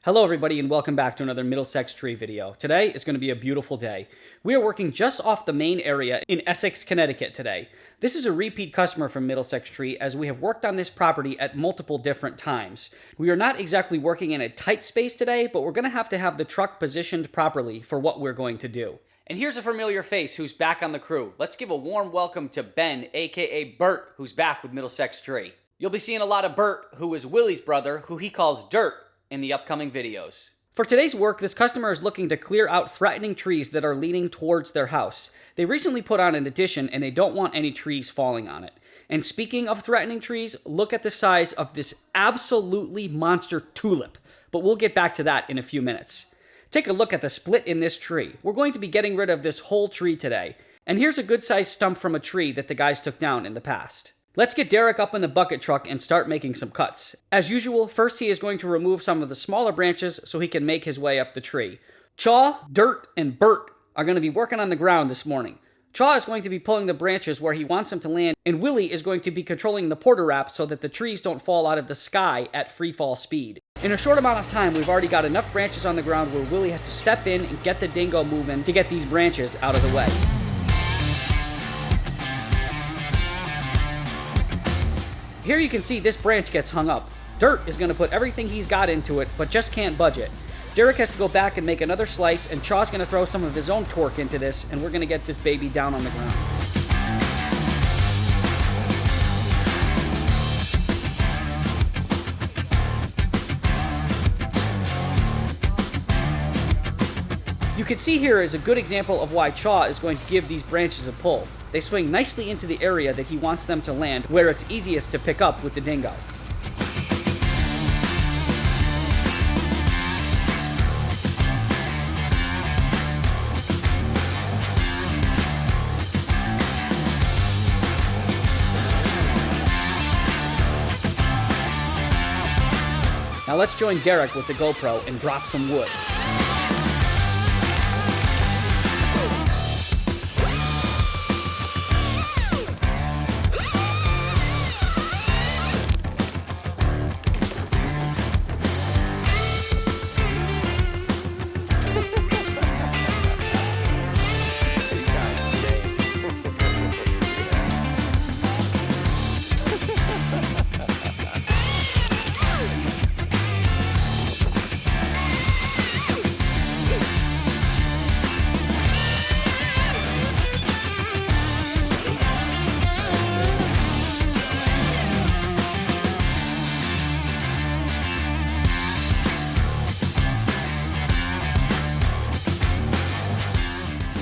Hello everybody and welcome back to another Middlesex tree video. Today is going to be a beautiful day. We are working just off the main area in Essex, Connecticut today. This is a repeat customer from Middlesex Tree as we have worked on this property at multiple different times. We are not exactly working in a tight space today, but we're going to have the truck positioned properly for what we're going to do. And here's a familiar face who's back on the crew. Let's give a warm welcome to Ben, aka Bert, who's back with Middlesex Tree. You'll be seeing a lot of Bert, who is Willie's brother, who he calls Dirt, in the upcoming videos. For today's work, this customer is looking to clear out threatening trees that are leaning towards their house. They recently put on an addition and they don't want any trees falling on it. And speaking of threatening trees, look at the size of this absolutely monster tulip. But we'll get back to that in a few minutes. Take a look at the split in this tree. We're going to be getting rid of this whole tree today. And here's a good sized stump from a tree that the guys took down in the past. Let's get Derek up in the bucket truck and start making some cuts. As usual, first he is going to remove some of the smaller branches so he can make his way up the tree. Chaw, Dirt, and Bert are going to be working on the ground this morning. Chaw is going to be pulling the branches where he wants them to land, and Willie is going to be controlling the porter wrap so that the trees don't fall out of the sky at free fall speed. In a short amount of time, we've already got enough branches on the ground where Willie has to step in and get the dingo moving to get these branches out of the way. Here you can see this branch gets hung up. Dirt is going to put everything he's got into it, but just can't budge it. Derek has to go back and make another slice, and Chaw's going to throw some of his own torque into this, and we're going to get this baby down on the ground. You can see here is a good example of why Chaw is going to give these branches a pull. They swing nicely into the area that he wants them to land, where it's easiest to pick up with the dingo. Now let's join Derek with the GoPro and drop some wood.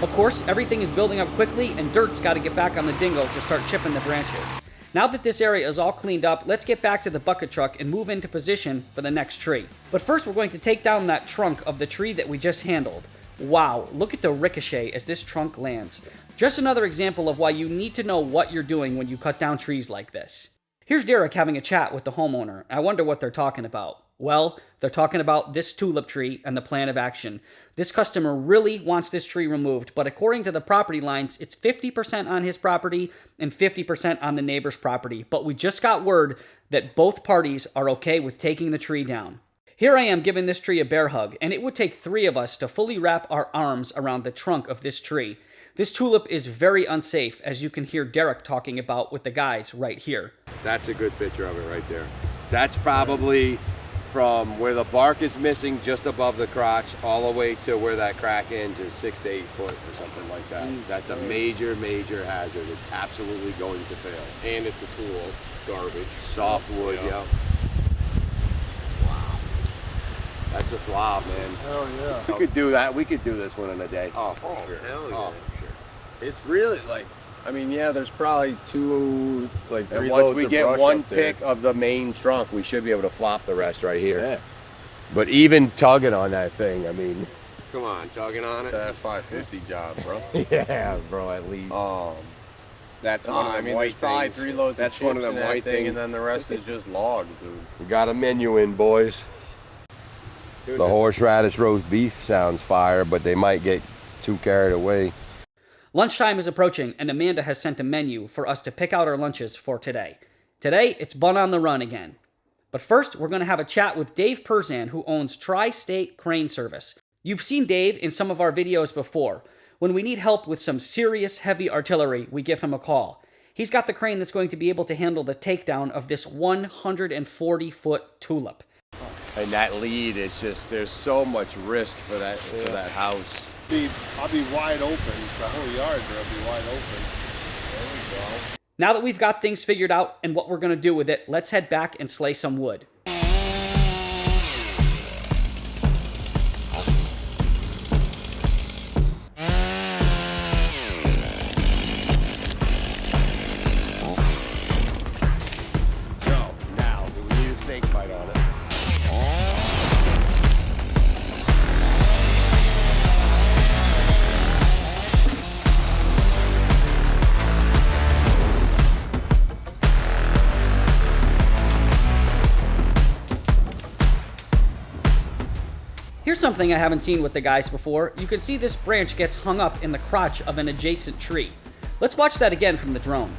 Of course, everything is building up quickly, and Dirt's got to get back on the dingo to start chipping the branches. Now that this area is all cleaned up, let's get back to the bucket truck and move into position for the next tree. But first, we're going to take down that trunk of the tree that we just handled. Wow, look at the ricochet as this trunk lands. Just another example of why you need to know what you're doing when you cut down trees like this. Here's Derek having a chat with the homeowner. I wonder what they're talking about. Well, they're talking about this tulip tree and the plan of action. This customer really wants this tree removed, but according to the property lines, it's 50% on his property and 50% on the neighbor's property. But we just got word that both parties are okay with taking the tree down. Here I am giving this tree a bear hug, and it would take 3 of us to fully wrap our arms around the trunk of this tree. This tulip is very unsafe, as you can hear Derek talking about with the guys right here. That's a good picture of it right there. That's probably from where the bark is missing just above the crotch all the way to where that crack ends is 6 to 8 foot or something like that. That's a major hazard. It's absolutely going to fail. And it's a tool. Garbage. Softwood, yeah. Wow. That's a slob, man. Hell yeah. We could do that. We could do this one in a day. Oh, for sure. Hell yeah. Oh, for sure. It's really like, I mean, yeah, there's probably 3 And once loads we of get brush one up there. pick of the main trunk, we should be able to flop the rest right here. Yeah. But even tugging on that thing, I mean, come on, tugging on it. That's a 550 job, bro. Yeah, bro, at least. That's one of the I mean, white there's probably things. 3 loads That's of chips one of the in that white thing, things. and then the rest is just logs, dude. We got a menu in, boys. The horseradish roast beef sounds fire, but they might get too carried away. Lunchtime is approaching, and Amanda has sent a menu for us to pick out our lunches for today. Today, it's bun on the run again. But first, we're going to have a chat with Dave Perzan, who owns Tri-State Crane Service. You've seen Dave in some of our videos before. When we need help with some serious heavy artillery, we give him a call. He's got the crane that's going to be able to handle the takedown of this 140-foot Tulip. And that lead is just, there's so much risk for that house. I'll be wide open. The whole yard will be wide open. There we go. Now that we've got things figured out and what we're going to do with it, let's head back and slay some wood. Now, do we need a snake bite on it? Here's something I haven't seen with the guys before. You can see this branch gets hung up in the crotch of an adjacent tree. Let's watch that again from the drone.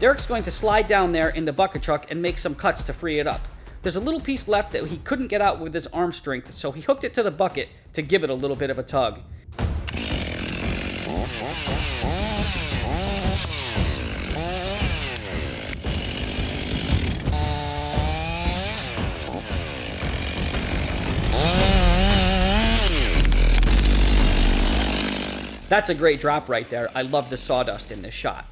Derek's going to slide down there in the bucket truck and make some cuts to free it up. There's a little piece left that he couldn't get out with his arm strength, so he hooked it to the bucket to give it a little bit of a tug. That's a great drop right there. I love the sawdust in this shot.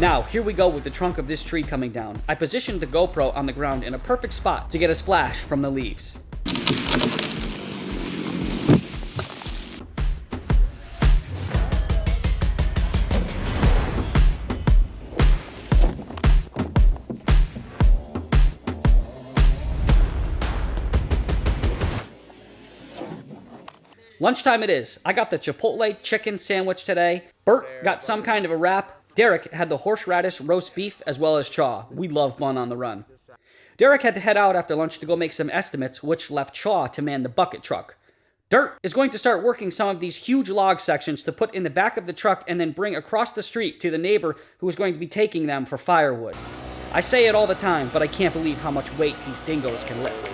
Now, here we go with the trunk of this tree coming down. I positioned the GoPro on the ground in a perfect spot to get a splash from the leaves. Lunchtime it is. I got the Chipotle chicken sandwich today. Bert got some kind of a wrap. Derek had the horseradish roast beef as well as chaw. We love Bun on the Run. Derek had to head out after lunch to go make some estimates, which left Chaw to man the bucket truck. Dirt is going to start working some of these huge log sections to put in the back of the truck and then bring across the street to the neighbor who is going to be taking them for firewood. I say it all the time, but I can't believe how much weight these dingoes can lift.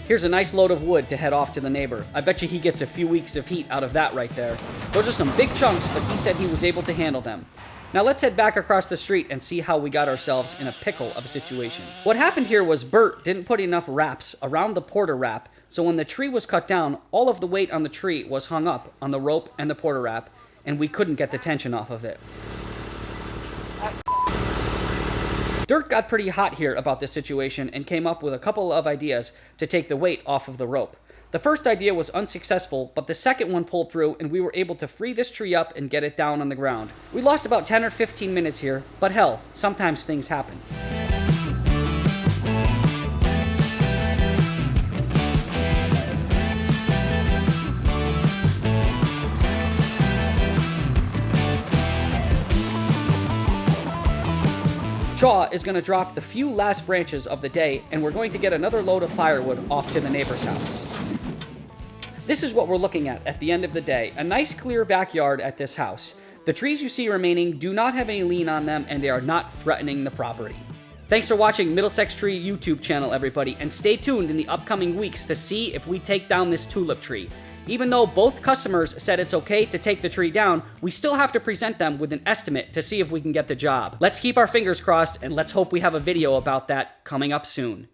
Here's a nice load of wood to head off to the neighbor. I bet you he gets a few weeks of heat out of that right there. Those are some big chunks, but he said he was able to handle them. Now let's head back across the street and see how we got ourselves in a pickle of a situation. What happened here was Bert didn't put enough wraps around the porter wrap, so when the tree was cut down, all of the weight on the tree was hung up on the rope and the porter wrap, and we couldn't get the tension off of it. Dirt got pretty hot here about this situation and came up with a couple of ideas to take the weight off of the rope. The first idea was unsuccessful, but the second one pulled through and we were able to free this tree up and get it down on the ground. We lost about 10 or 15 minutes here, but hell, sometimes things happen. Shaw is going to drop the few last branches of the day, and we're going to get another load of firewood off to the neighbor's house. This is what we're looking at the end of the day. A nice clear backyard at this house. The trees you see remaining do not have any lean on them, and they are not threatening the property. Thanks for watching Middlesex Tree YouTube channel, everybody, and stay tuned in the upcoming weeks to see if we take down this tulip tree. Even though both customers said it's okay to take the tree down, we still have to present them with an estimate to see if we can get the job. Let's keep our fingers crossed, and let's hope we have a video about that coming up soon.